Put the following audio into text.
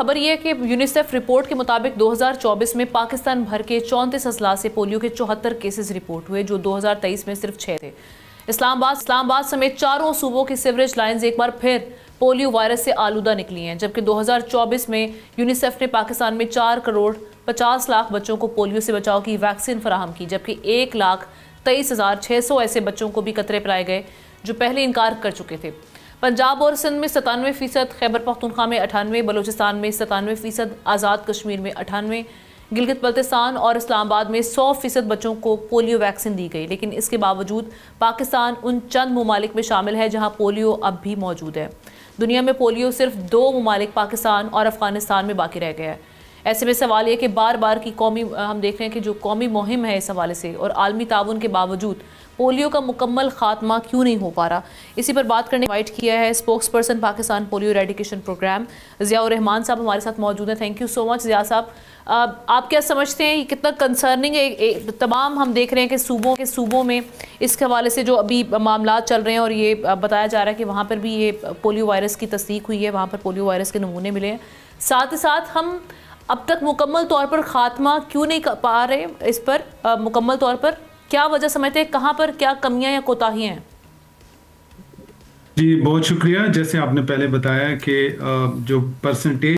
खबर यह है कि यूनिसेफ रिपोर्ट के मुताबिक 2024 में पाकिस्तान भर के 34 अजला से पोलियो के 74 केसेस रिपोर्ट हुए, जो 2023 में सिर्फ 6 थे। इस्लामाबाद समेत चारों सूबों की सीवरेज लाइंस एक बार फिर पोलियो वायरस से आलूदा निकली हैं, जबकि 2024 में यूनिसेफ ने पाकिस्तान में 4 करोड़ 50 लाख बच्चों को पोलियो से बचाव की वैक्सीन फराहम की, जबकि 1,23,600 ऐसे बच्चों को भी कतरे पिलाए गए जो पहले इनकार कर चुके थे। पंजाब और सिंध में 97%, खैबर पख्तूनख्वा में 98%, बलूचिस्तान में 97%, आज़ाद कश्मीर में 98%, गिलगित बल्तिस्तान और इस्लामाबाद में 100% बच्चों को पोलियो वैक्सीन दी गई। लेकिन इसके बावजूद पाकिस्तान उन चंद ममालिक में शामिल है जहां पोलियो अब भी मौजूद है। दुनिया में पोलियो सिर्फ 2 ममालिक पाकिस्तान और अफगानिस्तान में बाकी रह गया है। ऐसे में सवाल ये कि बार बार की हम देख रहे हैं कि जो कौमी मुहिम है इस हवाले से और आलमी ताउन के बावजूद पोलियो का मुकम्मल खात्मा क्यों नहीं हो पा रहा, इसी पर बात करने इनवाइट किया है spokesperson Pakistan polio eradication programme Ziaur Rahman साहब हमारे साथ मौजूद हैं। Thank you so much Zia साहब। आप क्या समझते हैं, ये कितना कंसर्निंग है? तमाम हम देख रहे हैं कि सूबों में इसके हवाले से जो अभी मामला चल रहे हैं और ये बताया जा रहा है कि वहाँ पर भी ये पोलियो वायरस की तस्दीक हुई है, वहाँ पर पोलियो वायरस के नमूने मिले हैं। साथ ही साथ हम अब तक मुकम्मल तौर पर खात्मा क्यों नहीं कर पा रहे, इस पर मुकम्मल तौर पर क्या वजह समझते हैं, कहाँ पर क्या कमियां या कोताहियां हैं? जी बहुत शुक्रिया। जैसे आपने पहले बताया कि जो परसेंटेज